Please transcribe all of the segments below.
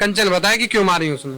कंचन बताया कि क्यों मारी उसने।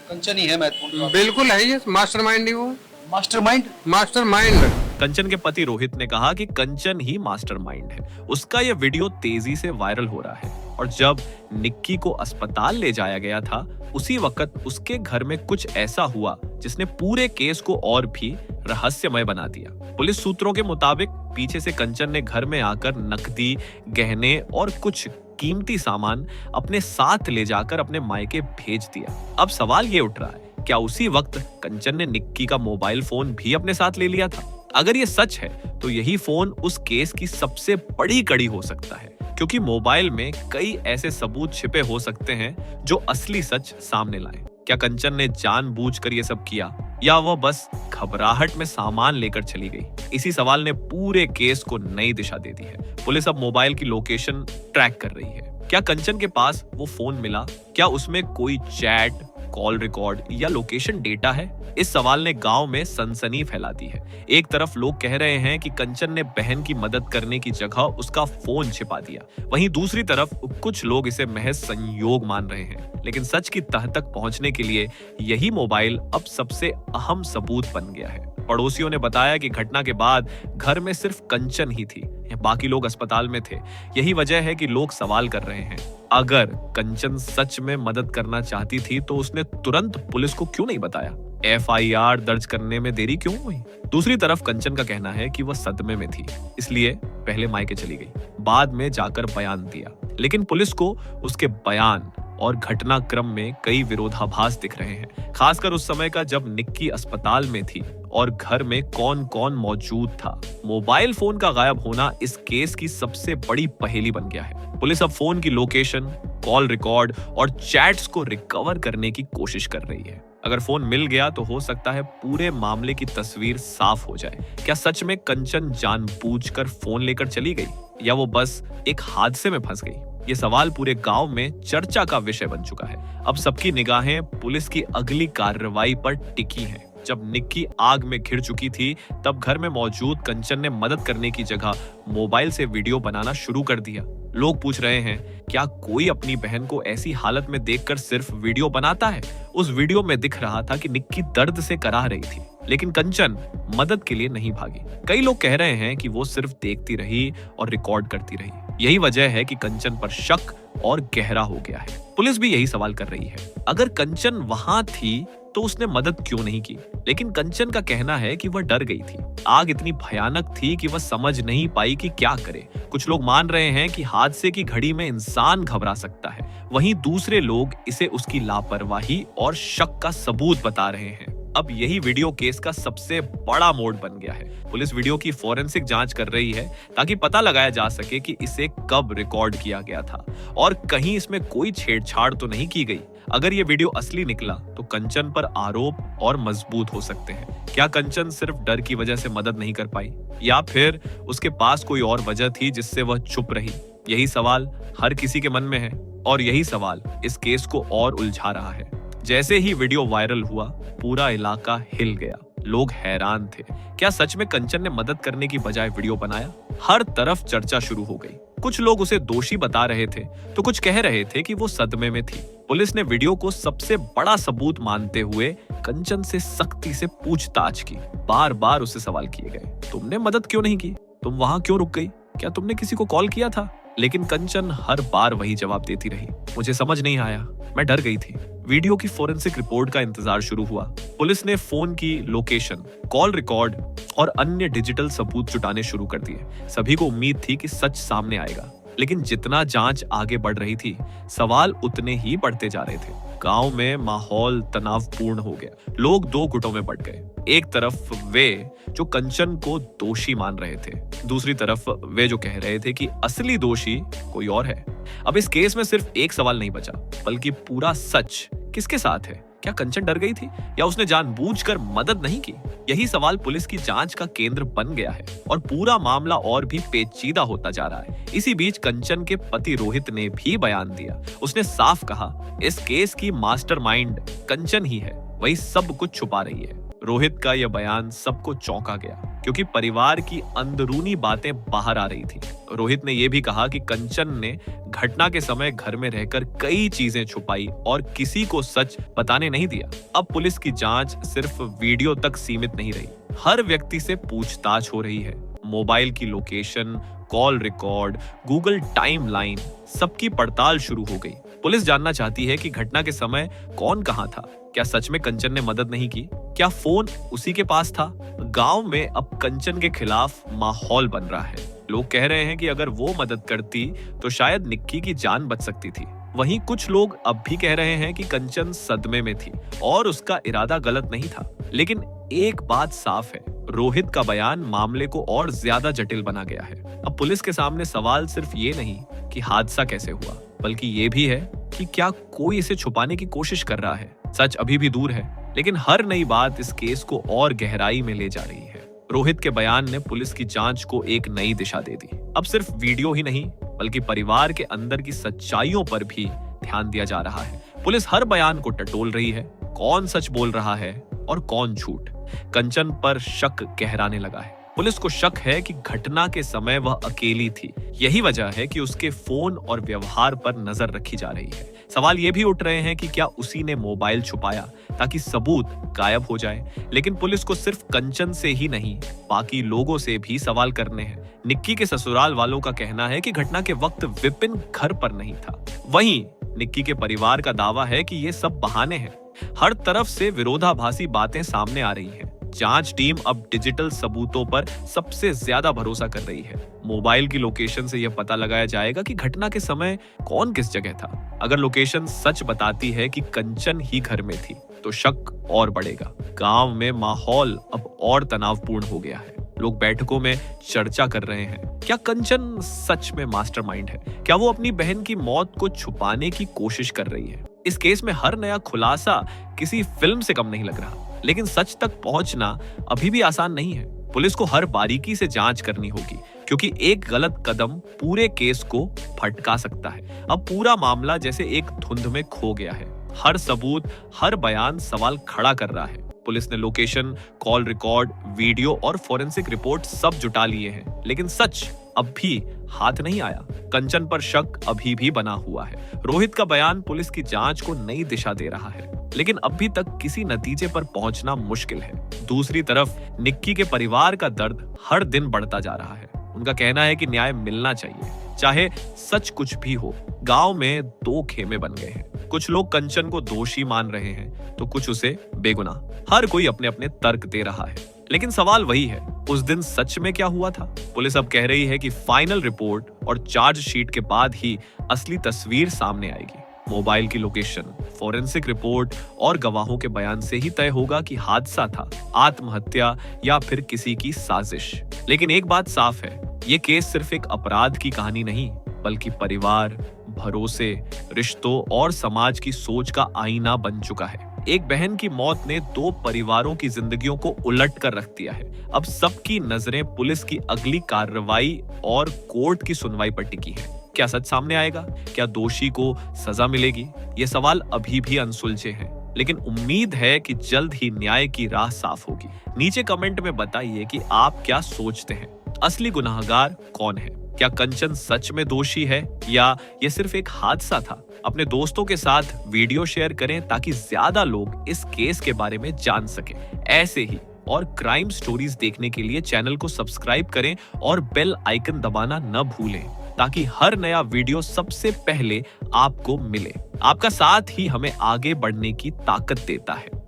कंचन ही है महत्वपूर्ण। बिल्कुल है, ये मास्टरमाइंड ही वो। मास्टरमाइंड। मास्टरमाइंड। कंचन के पति रोहित ने कहा कि कंचन ही मास्टरमाइंड है। उसका यह वीडियो तेजी से वायरल हो रहा है और जब निक्की को अस्पताल ले जाया गया था उसी वक्त उसके घर में कुछ ऐसा हुआ जिसने पूरे केस को और भी रहस्यमय बना दिया। पुलिस सूत्रों के मुताबिक पीछे से कंचन ने घर में आकर नकदी, गहने और कुछ कीमती सामान अपने साथ ले जाकर अपने मायके भेज दिया। अब सवाल ये उठ रहा है, क्या उसी वक्त कंचन ने निक्की का मोबाइल फोन भी अपने साथ ले लिया था? अगर ये सच है तो यही फोन उस केस की सबसे बड़ी कड़ी हो सकता है, क्योंकि मोबाइल में कई ऐसे सबूत छिपे हो सकते हैं जो असली सच सामने लाएं। क्या कंचन ने जानबूझकर ये सब किया या वह बस घबराहट में सामान लेकर चली गई? इसी सवाल ने पूरे केस को नई दिशा दे दी है। पुलिस अब मोबाइल की लोकेशन ट्रैक कर रही है। क्या कंचन के पास वो फोन मिला? क्या उसमें कोई चैट, कॉल रिकॉर्ड या लोकेशन डेटा है? इस सवाल ने गांव में सनसनी फैला दी है। एक तरफ लोग कह रहे हैं कि कंचन ने बहन की मदद करने की जगह उसका फोन छिपा दिया, वहीं दूसरी तरफ कुछ लोग इसे महज संयोग मान रहे हैं। लेकिन सच की तह तक पहुंचने के लिए यही मोबाइल अब सबसे अहम सबूत बन गया है। पड़ोसियों ने बताया कि घटना के बाद घर में सिर्फ कंचन ही थी, बाकी लोग अस्पताल में थे। यही वजह है कि लोग सवाल कर रहे हैं, अगर कंचन सच में मदद करना चाहती थी तो उसने तुरंत पुलिस को क्यों नहीं बताया? FIR दर्ज करने में देरी क्यों हुई? दूसरी तरफ कंचन का कहना है कि वह सदमे में थी, इसलिए पहले मायके चली गई, बाद में जाकर बयान दिया। लेकिन पुलिस को उसके बयान और घटनाक्रम में कई विरोधाभास दिख रहे हैं, खासकर उस समय का जब निक्की अस्पताल में थी और घर में कौन कौन मौजूद था। मोबाइल फोन का गायब होना इस केस की सबसे बड़ी पहेली बन गया है। पुलिस अब फोन की लोकेशन, कॉल रिकॉर्ड और चैट्स को रिकवर करने की कोशिश कर रही है। अगर फोन मिल गया तो हो सकता है पूरे मामले की तस्वीर साफ हो जाए। क्या सच में कंचन जानबूझकर फोन लेकर चली गई या वो बस एक हादसे में फंस गई? ये सवाल पूरे गांव में चर्चा का विषय बन चुका है। अब सबकी निगाहें पुलिस की अगली कार्रवाई पर टिकी हैं। जब निक्की आग में घिर चुकी थी तब घर में मौजूद कंचन ने मदद करने की जगह मोबाइल से वीडियो बनाना शुरू कर दिया। लोग पूछ रहे हैं, क्या कोई अपनी बहन को ऐसी हालत में देखकर सिर्फ वीडियो बनाता है? उस वीडियो में दिख रहा था कि निक्की दर्द से कराह रही थी, लेकिन कंचन मदद के लिए नहीं भागी। कई लोग कह रहे हैं कि वो सिर्फ देखती रही और रिकॉर्ड करती रही। यही वजह है कि कंचन पर शक और गहरा हो गया है। पुलिस भी यही सवाल कर रही है, अगर कंचन वहां थी तो उसने मदद क्यों नहीं की? लेकिन कंचन का कहना है कि वह डर गई थी। आग इतनी भयानक थी कि वह समझ नहीं पाई कि क्या करे। कुछ लोग मान रहे हैं कि हादसे की घड़ी में इंसान घबरा सकता है, वहीं दूसरे लोग इसे उसकी लापरवाही और शक का सबूत बता रहे हैं। अब यही वीडियो केस का सबसे बड़ा मोड़ बन गया है। पुलिस वीडियो की फोरेंसिक जांच कर रही है ताकि पता लगाया जा सके कि इसे कब रिकॉर्ड किया गया था और कहीं इसमें कोई छेड़छाड़ तो नहीं की गई। अगर ये वीडियो असली निकला तो कंचन पर आरोप और मजबूत हो सकते हैं। क्या कंचन सिर्फ डर की वजह से मदद नहीं कर पाई या फिर उसके पास कोई और वजह थी जिससे वह चुप रही? यही सवाल हर किसी के मन में है और यही सवाल इस केस को और उलझा रहा है। जैसे ही वीडियो वायरल हुआ पूरा इलाका हिल गया। लोग हैरान थे, क्या सच में कंचन ने मदद करने की बजाय वीडियो बनाया? हर तरफ चर्चा शुरू हो गई। कुछ लोग उसे दोषी बता रहे थे तो कुछ कह रहे थे कि वो सदमे में थी। पुलिस ने वीडियो को सबसे बड़ा सबूत मानते हुए कंचन से सख्ती से पूछताछ की। बार बार उससे सवाल किए गए, तुमने मदद क्यों नहीं की? तुम वहां क्यों रुक गई? क्या तुमने किसी को कॉल किया था? लेकिन कंचन हर बार वही जवाब देती रही, मुझे समझ नहीं आया, मैं डर गई थी। वीडियो की फोरेंसिक रिपोर्ट का इंतजार शुरू हुआ। पुलिस ने फोन की लोकेशन, कॉल रिकॉर्ड और अन्य डिजिटल सबूत जुटाने शुरू कर दिए। सभी को उम्मीद थी कि सच सामने आएगा, लेकिन जितना जांच आगे बढ़ रही थी सवाल उतने ही बढ़ते जा रहे थे। गांव में माहौल तनावपूर्ण हो गया। लोग दो गुटों में बंट गए। एक तरफ वे जो कंचन को दोषी मान रहे थे, दूसरी तरफ वे जो कह रहे थे कि असली दोषी कोई और है। अब इस केस में सिर्फ एक सवाल नहीं बचा, बल्कि पूरा सच किसके साथ है? क्या कंचन डर गई थी या उसने जानबूझकर मदद नहीं की? यही सवाल पुलिस की जांच का केंद्र बन गया है और पूरा मामला और भी पेचीदा होता जा रहा है। इसी बीच कंचन के पति रोहित ने भी बयान दिया। उसने साफ कहा, इस केस की मास्टरमाइंड कंचन ही है, वही सब कुछ छुपा रही है। रोहित का यह बयान सबको चौंका गया क्योंकि परिवार की अंदरूनी बातें बाहर आ रही थी। रोहित ने यह भी कहा कि कंचन ने घटना के समय घर में रहकर कई चीजें छुपाई और किसी को सच बताने नहीं दिया। अब पुलिस की जांच सिर्फ वीडियो तक सीमित नहीं रही, हर व्यक्ति से पूछताछ हो रही है। मोबाइल की location, call record, Google timeline, सबकी पड़ताल शुरू हो गई। पुलिस जानना चाहती है कि घटना के समय कौन कहां था, क्या सच में कंचन ने मदद नहीं की, क्या फोन उसी के पास था। गांव में अब कंचन के खिलाफ माहौल बन रहा है। लोग कह रहे हैं कि अगर वो मदद करती तो शायद निक्की की जान बच सकती थी। वहीं कुछ लोग अब भी कह रहे हैं कि कंचन सदमे में थी और उसका इरादा गलत नहीं था। लेकिन एक बात साफ है, रोहित का बयान मामले को और ज्यादा जटिल बना गया है। अब पुलिस के सामने सवाल सिर्फ ये नहीं कि हादसा कैसे हुआ, बल्कि ये भी है कि क्या कोई इसे छुपाने की कोशिश कर रहा है। सच अभी भी दूर है, लेकिन हर नई बात इस केस को और गहराई में ले जा रही है। रोहित के बयान ने पुलिस की जांच को एक नई दिशा दे दी। अब सिर्फ वीडियो ही नहीं, बल्कि परिवार के अंदर की सच्चाइयों पर भी ध्यान दिया जा रहा है। पुलिस हर बयान को टटोल रही है, कौन सच बोल रहा है और कौन झूठ। कंचन पर शक गहराने लगा है। पुलिस को शक है कि घटना के समय वह अकेली थी। यही वजह है कि उसके फोन और व्यवहार पर नजर रखी जा रही है। सवाल ये भी उठ रहे हैं कि क्या उसी ने मोबाइल छुपाया ताकि सबूत गायब हो जाए। लेकिन पुलिस को सिर्फ कंचन से ही नहीं, बाकी लोगों से भी सवाल करने हैं। निक्की के ससुराल वालों का कहना है कि घटना के वक्त विपिन घर पर नहीं था। वहीं निक्की के परिवार का दावा है कि ये सब बहाने हैं। हर तरफ से विरोधाभासी बातें सामने आ रही हैं। जांच टीम अब डिजिटल सबूतों पर सबसे ज्यादा भरोसा कर रही है। मोबाइल की लोकेशन से यह पता लगाया जाएगा कि घटना के समय कौन किस जगह था। अगर लोकेशन सच बताती है कि कंचन ही घर में थी, तो शक और बढ़ेगा। गांव में माहौल अब और तनावपूर्ण हो गया है। लोग बैठकों में चर्चा कर रहे हैं, क्या कंचन सच में मास्टरमाइंड है? क्या वो अपनी बहन की मौत को छुपाने की कोशिश कर रही है? इस केस में हर नया खुलासा किसी फिल्म से कम नहीं लग रहा। लेकिन सच तक पहुंचना अभी भी आसान नहीं है। पुलिस को हर बारीकी से जांच करनी होगी, क्योंकि एक गलत कदम पूरे केस को भटका सकता है। अब पूरा मामला जैसे एक धुंध में खो गया है। हर सबूत, हर बयान सवाल खड़ा कर रहा है। पुलिस ने लोकेशन, कॉल रिकॉर्ड, वीडियो और फोरेंसिक रिपोर्ट सब जुटा लिए हैं, लेकिन सच अब भी हाथ नहीं आया। कंचन पर शक अभी भी बना हुआ है। रोहित का बयान पुलिस की जांच को नई दिशा दे रहा है, लेकिन अभी तक किसी नतीजे पर पहुंचना मुश्किल है। दूसरी तरफ निक्की के परिवार का दर्द हर दिन बढ़ता जा रहा है। उनका कहना है कि न्याय मिलना चाहिए, चाहे सच कुछ भी हो। गांव में दो खेमे बन गए हैं। कुछ लोग कंचन को दोषी मान रहे हैं, तो कुछ उसे बेगुनाह। हर कोई अपने अपने तर्क दे रहा है, लेकिन सवाल वही है, उस दिन सच में क्या हुआ था? पुलिस अब कह रही है कि फाइनल रिपोर्ट और चार्जशीट के बाद ही असली तस्वीर सामने आएगी। मोबाइल की लोकेशन, फोरेंसिक रिपोर्ट और गवाहों के बयान से ही तय होगा कि हादसा था, आत्महत्या या फिर किसी की साजिश। लेकिन एक बात साफ है, ये केस सिर्फ एक अपराध की कहानी नहीं, बल्कि परिवार, भरोसे, रिश्तों और समाज की सोच का आईना बन चुका है। एक बहन की मौत ने दो परिवारों की जिंदगियों को उलट कर रख दिया है। अब सबकी नजरें पुलिस की अगली कार्रवाई और कोर्ट की सुनवाई पर टिकी हैं। क्या सच सामने आएगा? क्या दोषी को सजा मिलेगी? ये सवाल अभी भी अनसुलझे हैं, लेकिन उम्मीद है कि जल्द ही न्याय की राह साफ होगी। नीचे कमेंट में बताइए कि आप क्या सोचते हैं, असली गुनाहगार कौन है? क्या कंचन सच में दोषी है या ये सिर्फ एक हादसा था? अपने दोस्तों के साथ वीडियो शेयर करें ताकि ज्यादा लोग इस केस के बारे में जान सकें। ऐसे ही और क्राइम स्टोरीज देखने के लिए चैनल को सब्सक्राइब करें और बेल आइकन दबाना न भूलें, ताकि हर नया वीडियो सबसे पहले आपको मिले। आपका साथ ही हमें आगे बढ़ने की ताकत देता है।